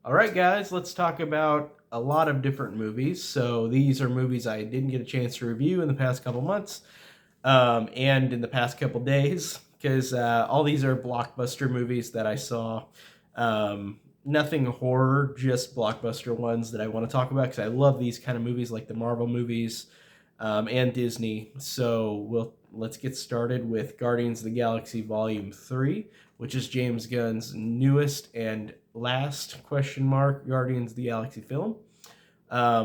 All right, guys, let's talk about a lot of different movies. So these are movies I didn't get a chance to review in the past couple months and in the past couple days because all these are blockbuster movies that I saw. Nothing horror, just blockbuster ones that I want to talk about because I love these kind of movies like the Marvel movies and Disney. So let's get started with Guardians of the Galaxy Volume 3, which is James Gunn's newest and last question mark Guardians of the Galaxy film,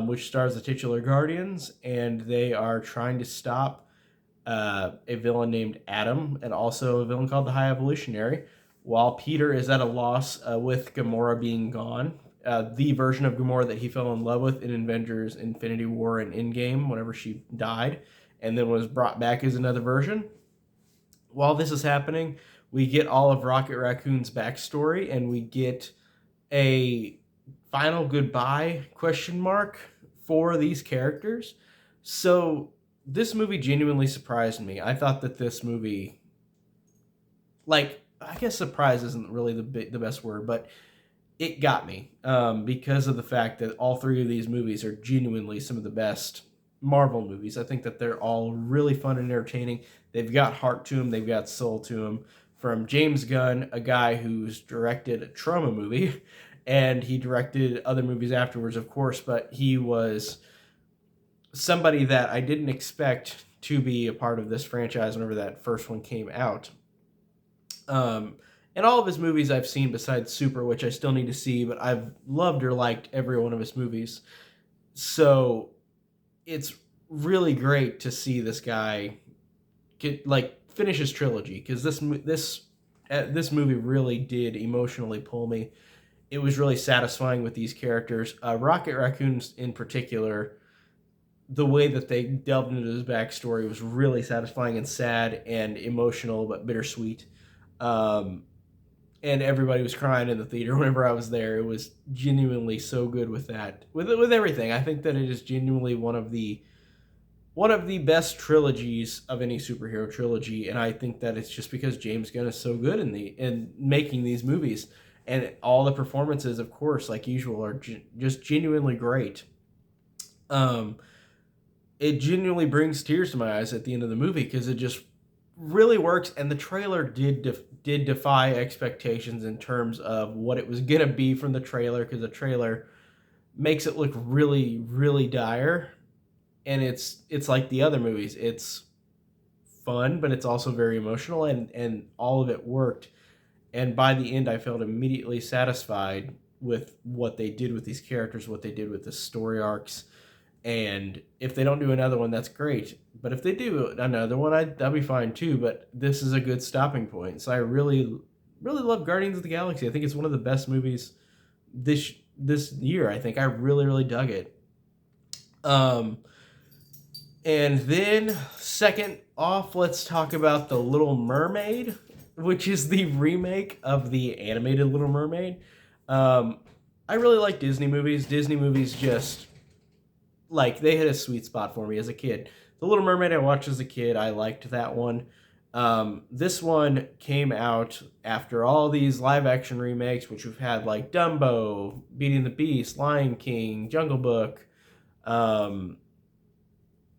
which stars the titular Guardians, and they are trying to stop a villain named Adam and also a villain called the High Evolutionary, while Peter is at a loss with Gamora being gone. The version of Gamora that he fell in love with in Avengers Infinity War and Endgame whenever she died and then was brought back as another version. While this is happening, we get all of Rocket Raccoon's backstory and we get a final goodbye question mark for these characters. So this movie genuinely surprised me. I thought that this movie, like, I guess surprise isn't really the best word, but it got me because of the fact that all three of these movies are genuinely some of the best Marvel movies. I think that they're all really fun and entertaining. They've got heart to them, they've got soul to them. From James Gunn, a guy who's directed a trauma movie, and he directed other movies afterwards, of course, but he was somebody that I didn't expect to be a part of this franchise whenever that first one came out. Um, and all of his movies I've seen besides Super, which I still need to see, but I've loved or liked every one of his movies. So it's really great to see this guy finish his trilogy because this movie really did emotionally pull me. It was really satisfying with these characters. Rocket Raccoons in particular, the way that they delved into his backstory was really satisfying and sad and emotional, but bittersweet. Um, and everybody was crying in the theater whenever I was there. It was genuinely so good with that, with everything. I think that it is genuinely one of the best trilogies of any superhero trilogy, and I think that it's just because James Gunn is so good in making these movies, and all the performances, of course, like usual, are just genuinely great. Um, it genuinely brings tears to my eyes at the end of the movie because it just really works, and the trailer did defy expectations in terms of what it was gonna be from the trailer because the trailer makes it look really really dire, and it's like the other movies. It's fun, but it's also very emotional, and all of it worked. And by the end, I felt immediately satisfied with what they did with these characters, what they did with the story arcs. And if they don't do another one, that's great. But if they do another one, that'd be fine too. But this is a good stopping point. So I really, really love Guardians of the Galaxy. I think it's one of the best movies this year. I think I really, really dug it. Um, and then second off, let's talk about the Little Mermaid, which is the remake of the animated Little Mermaid. Um, I really like Disney movies. Disney movies just they hit a sweet spot for me as a kid. The Little Mermaid I watched as a kid, I liked that one. This one came out after all these live action remakes, which we've had like Dumbo, Beauty and the Beast, Lion King, Jungle Book, um,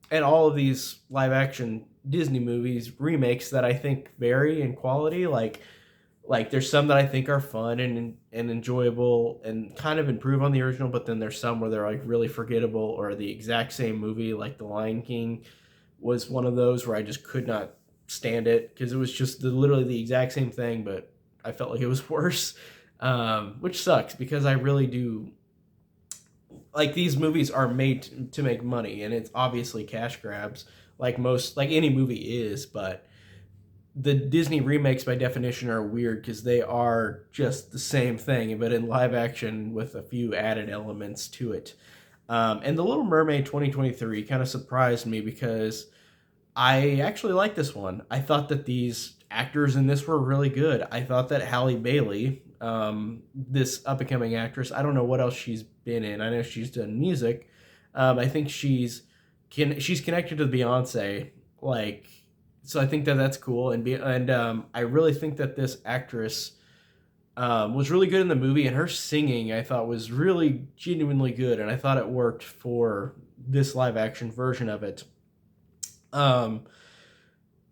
and all of these live action Disney movies remakes that I think vary in quality. Like there's some that I think are fun and enjoyable and kind of improve on the original, but then there's some where they're like really forgettable or the exact same movie. Like The Lion King was one of those where I just could not stand it because it was just literally the exact same thing, but I felt like it was worse, which sucks because I really do like these movies are made to make money, and it's obviously cash grabs like any movie is, but the Disney remakes by definition are weird because they are just the same thing, but in live action with a few added elements to it. And The Little Mermaid 2023 kind of surprised me because I actually like this one. I thought that these actors in this were really good. I thought that Halle Bailey, this up and coming actress, I don't know what else she's been in. I know she's done music. I think she's connected to Beyonce, so I think that that's cool, and I really think that this actress was really good in the movie, and her singing I thought was really genuinely good, and I thought it worked for this live action version of it. Um,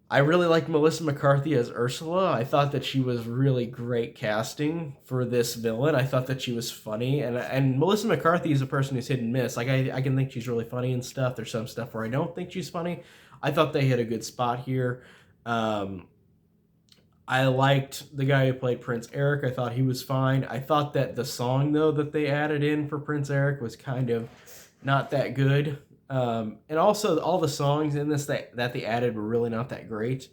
I really liked Melissa McCarthy as Ursula. I thought that she was really great casting for this villain. I thought that she was funny, and Melissa McCarthy is a person who's hit and miss. Like I can think she's really funny and stuff. There's some stuff where I don't think she's funny. I thought they hit a good spot here. Um, I liked the guy who played Prince Eric. I thought he was fine. I thought that the song though that they added in for Prince Eric was kind of not that good. And also all the songs in this that they added were really not that great.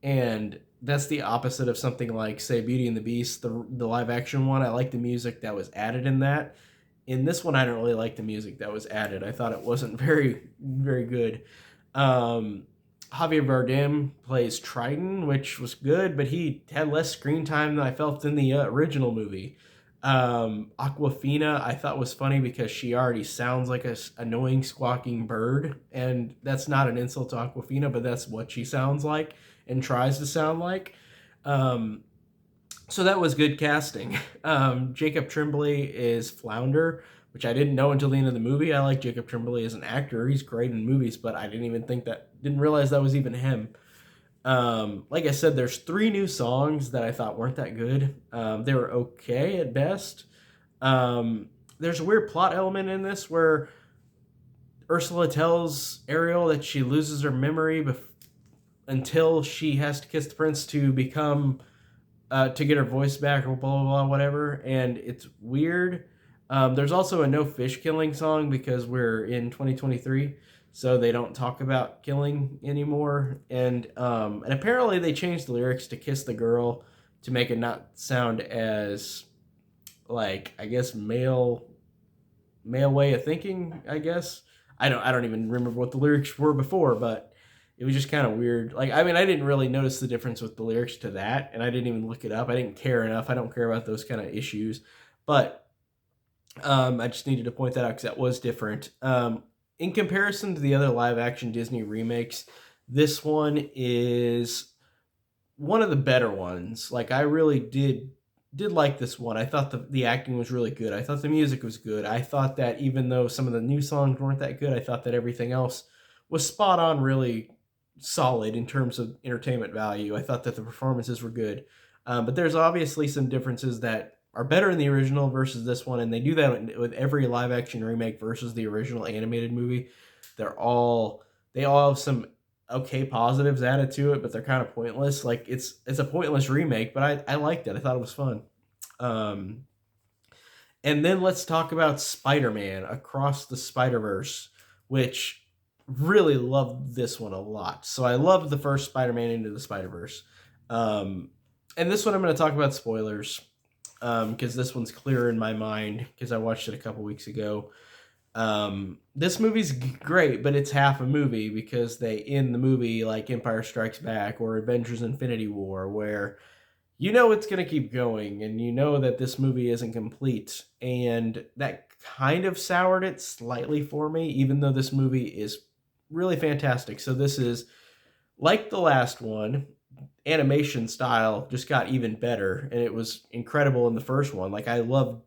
And that's the opposite of something like, say, Beauty and the Beast, the live action one. I like the music that was added in that. In this one, I don't really like the music that was added. I thought it wasn't very good. Um, Javier Bardem plays Triton, which was good, but he had less screen time than I felt in the original movie. Aquafina I thought was funny because she already sounds like a annoying squawking bird, and that's not an insult to Aquafina, but that's what she sounds like and tries to sound like. Um, so that was good casting. Jacob Tremblay is Flounder, which I didn't know until the end of the movie. I like Jacob Tremblay as an actor; he's great in movies, but I didn't realize that was even him. Like I said, there's 3 new songs that I thought weren't that good. They were okay at best. There's a weird plot element in this where Ursula tells Ariel that she loses her memory until she has to kiss the prince to become to get her voice back or blah blah blah whatever, and it's weird. There's also a no fish killing song because we're in 2023, so they don't talk about killing anymore. And apparently they changed the lyrics to "kiss the girl" to make it not sound as, like, I guess male way of thinking. I guess I don't even remember what the lyrics were before, but it was just kind of weird. Like, I mean, I didn't really notice the difference with the lyrics to that, and I didn't even look it up. I didn't care enough. I don't care about those kind of issues, but I just needed to point that out because that was different. In comparison to the other live action Disney remakes, this one is one of the better ones. Like, I really did like this one. I thought the acting was really good. I thought the music was good. I thought that even though some of the new songs weren't that good, I thought that everything else was spot on, really solid in terms of entertainment value. I thought that the performances were good. But there's obviously some differences that are better in the original versus this one, and they do that with every live action remake versus the original animated movie. They all have some okay positives added to it, but they're kind of pointless. Like, it's a pointless remake, but I liked it. I thought it was fun. Um, and then let's talk about Spider-Man Across the Spider-Verse, which really loved this one a lot. So I loved the first Spider-Man Into the Spider-Verse. And this one I'm going to talk about spoilers because this one's clearer in my mind because I watched it a couple weeks ago. This movie's great, but it's half a movie because they end the movie like Empire Strikes Back or Avengers Infinity War, where you know it's going to keep going and you know that this movie isn't complete. And that kind of soured it slightly for me, even though this movie is really fantastic. So this is like the last one. Animation style just got even better, and it was incredible in the first one. Like, I loved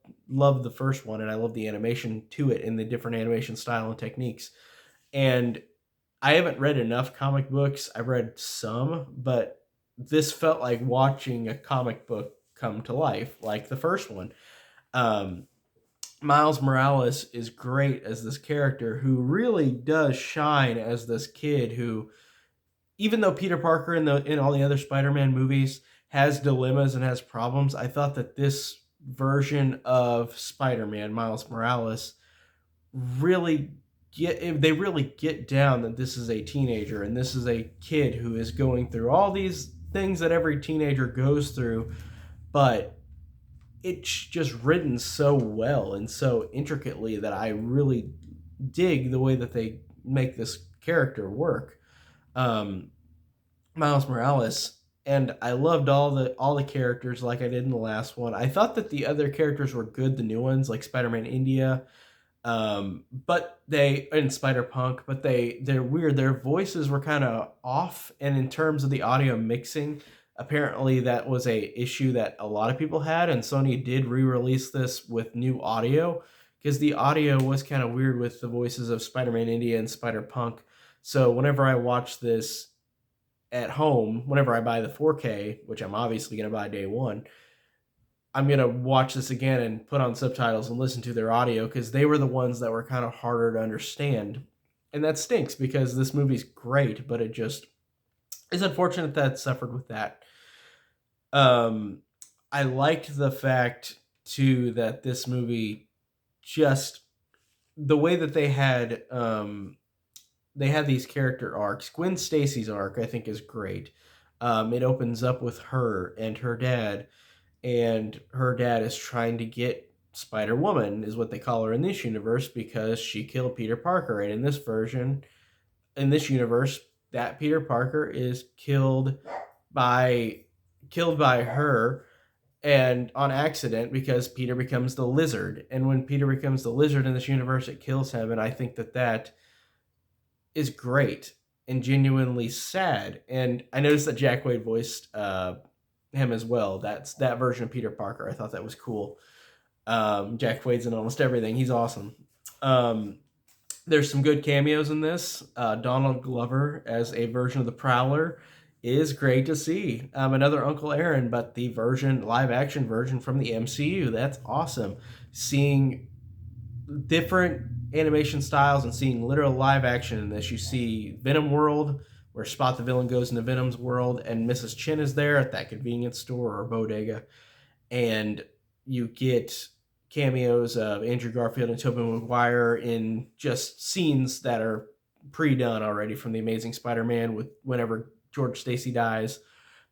the first one, and I love the animation to it and the different animation style and techniques. And I haven't read enough comic books. I've read some, but this felt like watching a comic book come to life, like the first one. Um, Miles Morales is great as this character who really does shine as this kid who, even though Peter Parker in all the other Spider-Man movies has dilemmas and has problems, I thought that this version of Spider-Man, Miles Morales, they really get down that this is a teenager and this is a kid who is going through all these things that every teenager goes through, but it's just written so well and so intricately that I really dig the way that they make this character work. Miles Morales, and I loved all the characters like I did in the last one. I thought that the other characters were good, the new ones like Spider-Man India, but they and Spider-Punk, but they're weird. Their voices were kind of off, and in terms of the audio mixing, Apparently, that was a issue that a lot of people had, and Sony did re-release this with new audio because the audio was kind of weird with the voices of Spider-Man India and Spider-Punk. So whenever I watch this at home, whenever I buy the 4K, which I'm obviously going to buy day one, I'm going to watch this again and put on subtitles and listen to their audio because they were the ones that were kind of harder to understand. And that stinks because this movie's great, but it just is unfortunate that it suffered with that. Um, I liked the fact too that this movie just the way that they had these character arcs. Gwen Stacy's arc I think is great. It opens up with her and her dad is trying to get Spider Woman is what they call her in this universe because she killed Peter Parker, and in this universe, that Peter Parker is by killed by her and on accident because Peter becomes the lizard. And when Peter becomes the lizard in this universe, it kills him. And I think that that is great and genuinely sad. And I noticed that Jack Wade voiced him as well. That's that version of Peter Parker. I thought that was cool. Jack Wade's in almost everything. He's awesome. Um, there's some good cameos in this. Donald Glover as a version of the Prowler is great to see. Another Uncle Aaron, but the live action version from the MCU. That's awesome. Seeing different animation styles and seeing literal live action in this. You see Venom World, where Spot the villain goes into Venom's world, and Mrs. Chin is there at that convenience store or bodega, and you get cameos of Andrew Garfield and Tobey Maguire in just scenes that are pre-done already from the Amazing Spider-Man with whenever George Stacy dies,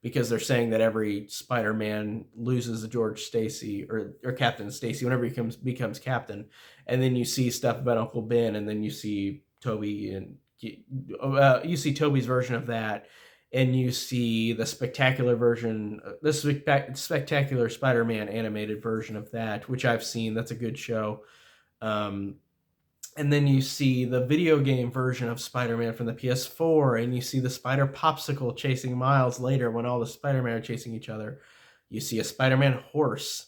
because they're saying that every Spider-Man loses a George Stacy or Captain Stacy whenever he becomes captain, and then you see stuff about Uncle Ben, and then you see Toby and you see Toby's version of that, and you see the spectacular version, the spectacular Spider-Man animated version of that, which I've seen. That's a good show. Um, and then you see the video game version of Spider-Man from the PS4, and you see the Spider Popsicle chasing Miles later when all the Spider-Man are chasing each other. You see a Spider-Man horse.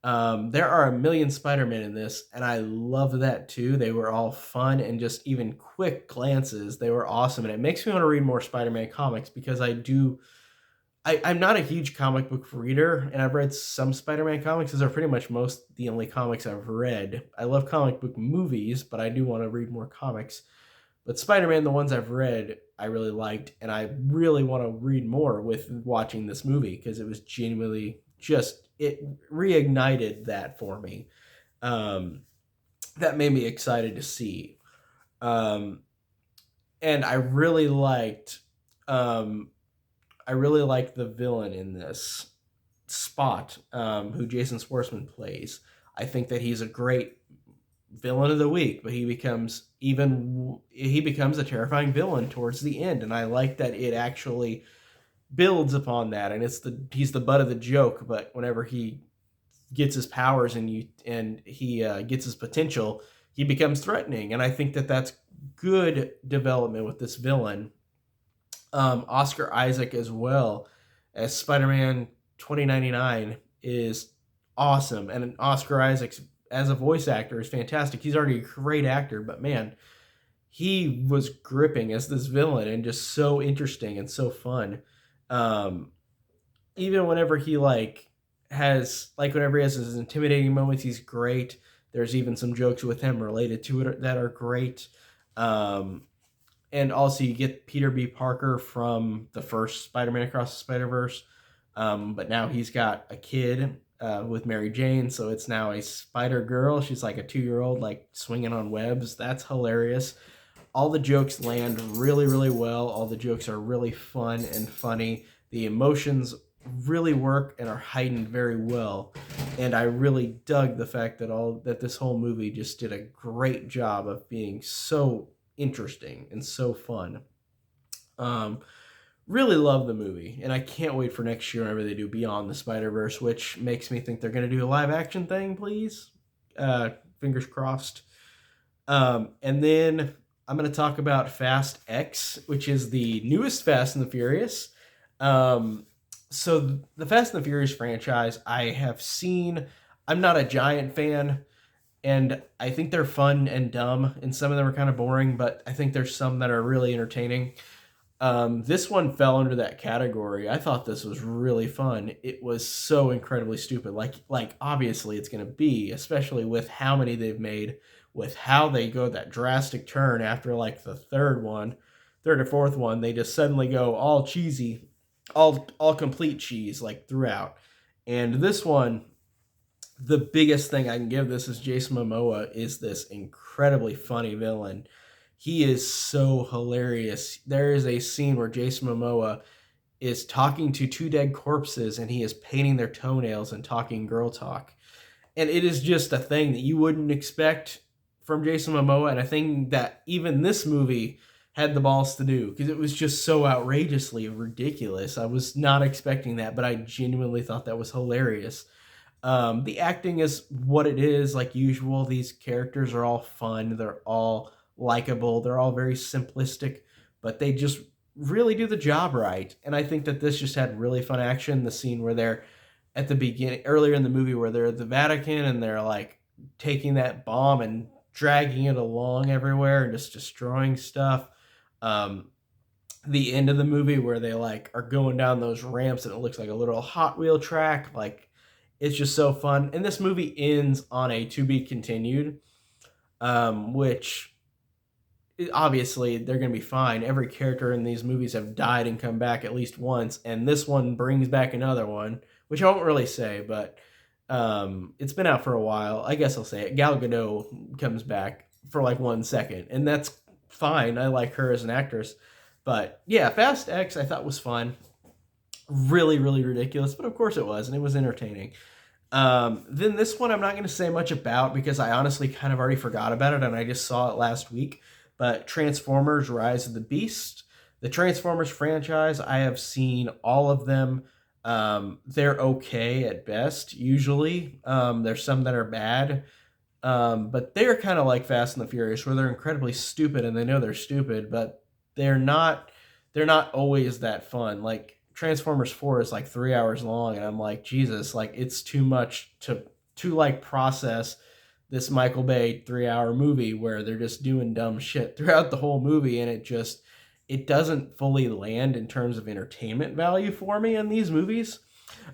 There are a million Spider-Man in this, and I love that too. They were all fun and just even quick glances. They were awesome, and it makes me want to read more Spider-Man comics because I'm not a huge comic book reader, and I've read some Spider-Man comics. Those are pretty much most the only comics I've read. I love comic book movies, but I do want to read more comics. But Spider-Man, the ones I've read, I really liked, and I really want to read more with watching this movie because it was genuinely just it reignited that for me. Um, that made me excited to see, um, and I really liked the villain in this, Spot, who Jason Schwartzman plays. I think that he's a great villain of the week, but he becomes a terrifying villain towards the end, and I like that it actually builds upon that, and he's the butt of the joke, but whenever he gets his powers and he gets his potential, he becomes threatening, and I think that that's good development with this villain. Oscar Isaac as well as Spider-Man 2099 is awesome, and Oscar Isaac as a voice actor is fantastic. He's already a great actor, but man, he was gripping as this villain and just so interesting and so fun. Um, Even whenever he whenever he has his intimidating moments, he's great. There's even some jokes with him related to it that are great. Um, and also you get Peter B. Parker from the first Spider-Man Across the Spider-Verse, but now he's got a kid with Mary Jane, so it's now a Spider Girl. She's like a 2-year-old, like swinging on webs. That's hilarious. All the jokes land really, really well. All the jokes are really fun and funny. The emotions really work and are heightened very well. And I really dug the fact that this whole movie just did a great job of being so interesting and so fun. Um, really love the movie, and I can't wait for next year whenever they do Beyond the Spider-Verse, which makes me think they're going to do a live action thing, please. Fingers crossed. And then I'm going to talk about Fast X, which is the newest Fast and the Furious. So the Fast and the Furious franchise, I have seen. I'm not a giant fan, and I think they're fun and dumb, and some of them are kind of boring, but I think there's some that are really entertaining. This one fell under that category. I thought this was really fun. It was so incredibly stupid. Like obviously it's gonna be, especially with how many they've made, with how they go that drastic turn after like the third or fourth one, they just suddenly go all cheesy, all complete cheese like throughout. And this one, the biggest thing I can give this is Jason Momoa is this incredibly funny villain. He is so hilarious. There is a scene where Jason Momoa is talking to two dead corpses and he is painting their toenails and talking girl talk. And it is just a thing that you wouldn't expect from Jason Momoa, and a thing that even this movie had the balls to do because it was just so outrageously ridiculous. I was not expecting that, but I genuinely thought that was hilarious. The acting is what it is, like usual. These characters are all fun. They're all likable. They're all very simplistic, but they just really do the job right. And I think that this just had really fun action. The scene where they're at the beginning, earlier in the movie, where they're at the Vatican and they're like taking that bomb and dragging it along everywhere and just destroying stuff. Um, the end of the movie where they like are going down those ramps and it looks like a little Hot Wheel track. Like it's just so fun. And this movie ends on a to be continued, which obviously they're going to be fine. Every character in these movies have died and come back at least once, and this one brings back another one, which I won't really say, but it's been out for a while. I guess I'll say it. Gal Gadot comes back for like 1 second, and that's fine. I like her as an actress. But yeah, Fast X I thought was fun. Really, really ridiculous, but of course it was, and it was entertaining. Then this one I'm not going to say much about because I honestly kind of already forgot about it and I just saw it last week. But Transformers Rise of the Beast, the Transformers franchise, I have seen all of them. They're okay at best, usually. There's some that are bad. But they're kind of like Fast and the Furious, where they're incredibly stupid and they know they're stupid, but they're not they're not always that fun. Like Transformers 4 is like 3 hours long, and I'm like, Jesus, like it's too much to like process this Michael Bay 3 hour movie where they're just doing dumb shit throughout the whole movie, and it doesn't fully land in terms of entertainment value for me in these movies.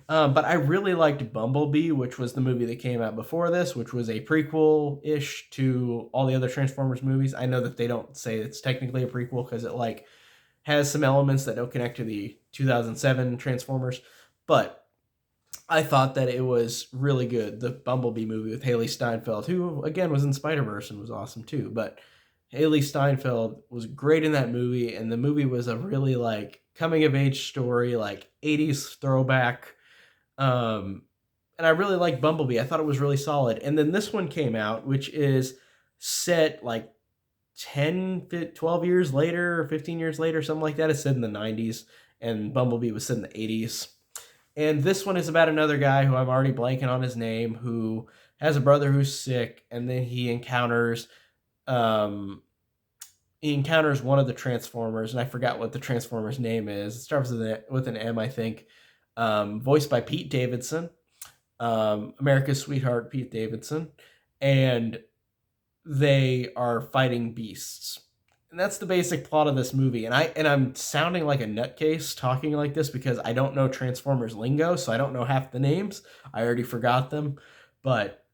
But I really liked Bumblebee, which was the movie that came out before this, which was a prequel ish to all the other Transformers movies. I know that they don't say it's technically a prequel because it like has some elements that don't connect to the 2007 Transformers, but I thought that it was really good. The Bumblebee movie with Haley Steinfeld, who again was in Spider Verse and was awesome too, but Haley Steinfeld was great in that movie, and the movie was a really like coming of age story, like 80s throwback. Um, and I really liked Bumblebee. I thought it was really solid. And then this one came out, which is set like 12 years later or 15 years later, something like that. It's set in the 90s, and Bumblebee was set in the 80s. And this one is about another guy who I'm already blanking on his name, who has a brother who's sick, and then um, he encounters one of the Transformers, and I forgot what the Transformers name is. It starts with an M, I think. Voiced by Pete Davidson, America's sweetheart, Pete Davidson, and they are fighting beasts. And that's the basic plot of this movie. And I'm sounding like a nutcase talking like this because I don't know Transformers lingo, so I don't know half the names. I already forgot them, but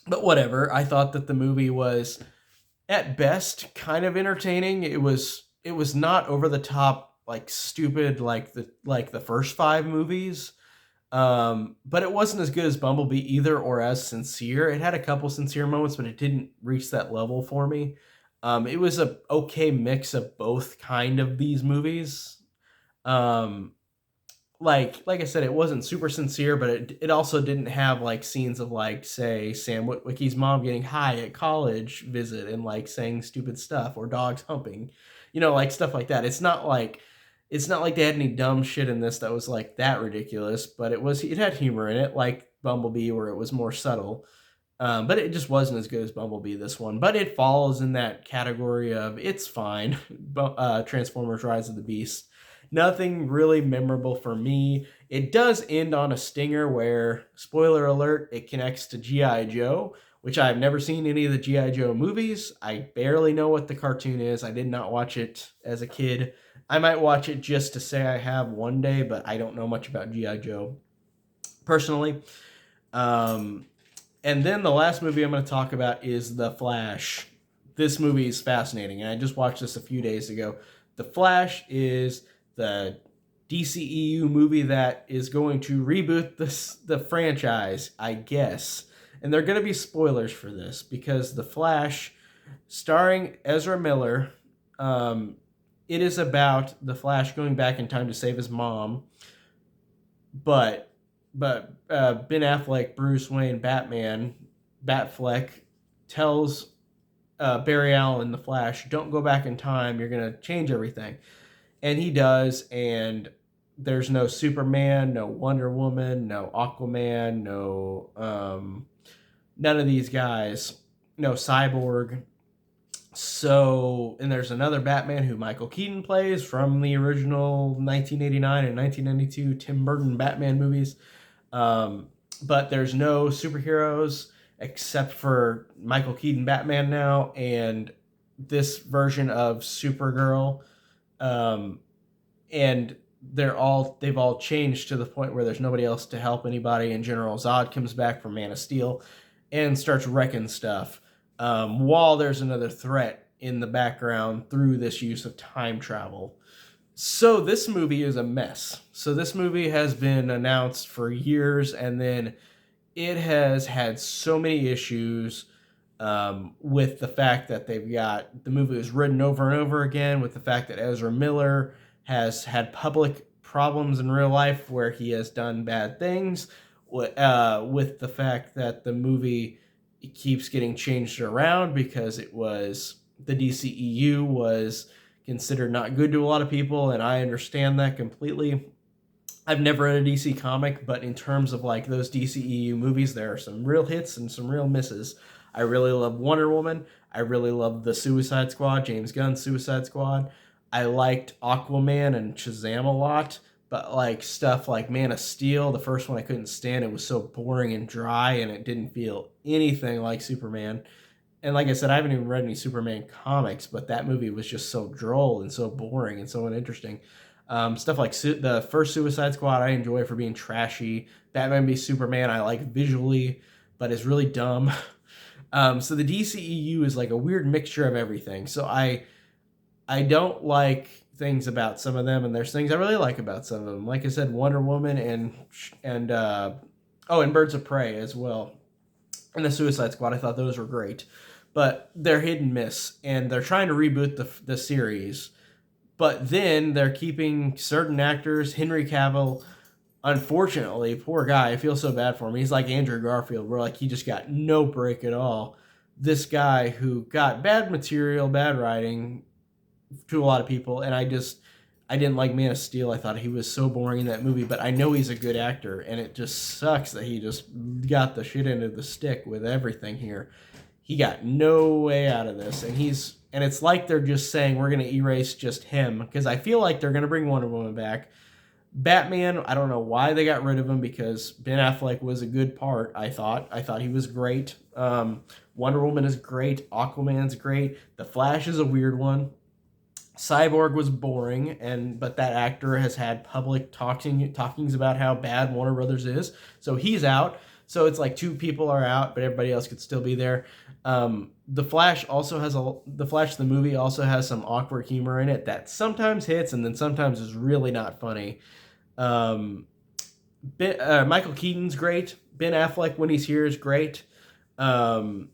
whatever. I thought that the movie was at best kind of entertaining. It was not over the top like stupid like the first five movies. But it wasn't as good as Bumblebee either or as sincere. It had a couple sincere moments, but it didn't reach that level for me. It was a okay mix of both kind of these movies. Um, like I said, it wasn't super sincere, but it also didn't have like scenes of like say Sam Witwicky's mom getting high at college visit and like saying stupid stuff or dogs humping, like stuff like that. It's not like they had any dumb shit in this that was like that ridiculous, but it had humor in it, like Bumblebee, where it was more subtle. But it just wasn't as good as Bumblebee, this one. But it falls in that category of it's fine. Transformers: Rise of the Beast. Nothing really memorable for me. It does end on a stinger where, spoiler alert, it connects to G.I. Joe, which I've never seen any of the G.I. Joe movies. I barely know what the cartoon is. I did not watch it as a kid. I might watch it just to say I have one day, but I don't know much about G.I. Joe personally. And then the last movie I'm going to talk about is The Flash. This movie is fascinating, and I just watched this a few days ago. The Flash is the DCEU movie that is going to reboot the franchise, I guess. And there are going to be spoilers for this because The Flash, starring Ezra Miller, it is about the Flash going back in time to save his mom, but Ben Affleck, Bruce Wayne, Batman, Batfleck tells Barry Allen, the Flash, don't go back in time. You're going to change everything. And he does, and there's no Superman, no Wonder Woman, no Aquaman, no none of these guys, no Cyborg. So, and there's another Batman who Michael Keaton plays from the original 1989 and 1992 Tim Burton Batman movies. But there's no superheroes except for Michael Keaton Batman now and this version of Supergirl. And they've all changed to the point where there's nobody else to help anybody, and General Zod comes back from Man of Steel and starts wrecking stuff. While there's another threat in the background through this use of time travel. So this movie is a mess. So this movie has been announced for years, and then it has had so many issues with the fact that the movie was written over and over again, with the fact that Ezra Miller has had public problems in real life where he has done bad things, with the fact that the movie keeps getting changed around because the DCEU was considered not good to a lot of people, and I understand that completely. I've never read a DC comic, but in terms of like those DCEU movies, there are some real hits and some real misses. I really love Wonder Woman. I really love the Suicide Squad, James Gunn's Suicide Squad. I liked Aquaman and Shazam a lot, but like stuff like Man of Steel, the first one I couldn't stand. It was so boring and dry, and it didn't feel anything like Superman. And like I said, I haven't even read any Superman comics, but that movie was just so droll and so boring and so uninteresting. Stuff like the first Suicide Squad I enjoy for being trashy. Batman v Superman I like visually, but it's really dumb. So the DCEU is like a weird mixture of everything. So I don't like things about some of them, and there's things I really like about some of them. Like I said, Wonder Woman and Birds of Prey as well. And the Suicide Squad, I thought those were great. But they're hit and miss, and they're trying to reboot the series. But then they're keeping certain actors. Henry Cavill, unfortunately, poor guy, I feel so bad for him. He's like Andrew Garfield, where like he just got no break at all. This guy who got bad material, bad writing to a lot of people, and I didn't like Man of Steel. I thought he was so boring in that movie, but I know he's a good actor, and it just sucks that he just got the shit end of the stick with everything here. He got no way out of this, and it's like they're just saying we're going to erase just him, because I feel like they're going to bring Wonder Woman back. Batman, I don't know why they got rid of him, because Ben Affleck was a good part, I thought he was great. Wonder Woman is great. Aquaman's great. The Flash is a weird one. Cyborg was boring, but that actor has had public talkings about how bad Warner Brothers is, so he's out. So it's like two people are out, but everybody else could still be there. The Flash the movie also has some awkward humor in it that sometimes hits and then sometimes is really not funny. Michael Keaton's great. Ben Affleck when he's here is great. The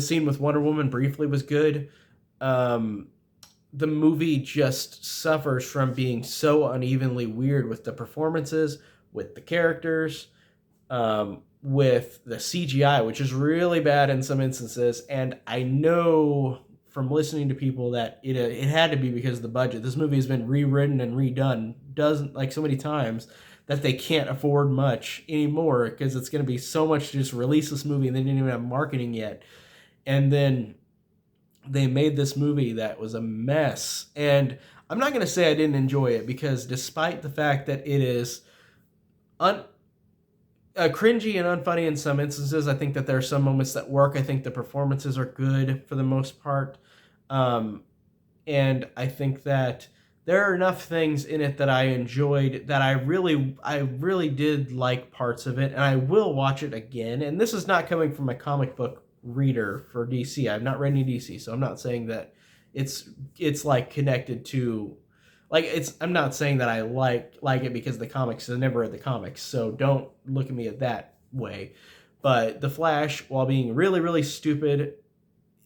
scene with Wonder Woman briefly was good. The movie just suffers from being so unevenly weird with the performances, with the characters, with the CGI, which is really bad in some instances. And I know from listening to people that it had to be because of the budget. This movie has been rewritten and redone so many times that they can't afford much anymore, because it's going to be so much to just release this movie, and they didn't even have marketing yet. And then they made this movie that was a mess. And I'm not going to say I didn't enjoy it, because despite the fact that it is cringy and unfunny in some instances, I think that there are some moments that work. I think the performances are good for the most part. And I think that there are enough things in it that I enjoyed, that I really did like parts of it, and I will watch it again. And this is not coming from a comic book reader for DC. I've not read any DC, so I'm not saying that it's like connected to, like, it's, I'm not saying that I like it because of the comics. I never read the comics, so don't look at me at that way. But The Flash, while being really, really stupid,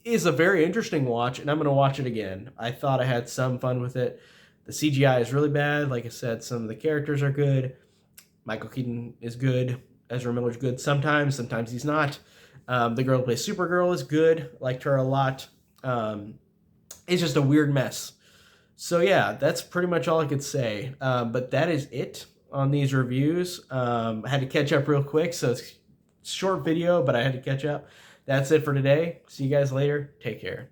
is a very interesting watch, and I'm going to watch it again. I thought I had some fun with it. The CGI is really bad. Like I said, some of the characters are good. Michael Keaton is good. Ezra Miller's good sometimes. Sometimes he's not. The girl who plays Supergirl is good. Liked her a lot. It's just a weird mess. So yeah, that's pretty much all I could say. But that is it on these reviews. I had to catch up real quick, so it's a short video, but I had to catch up. That's it for today. See you guys later. Take care.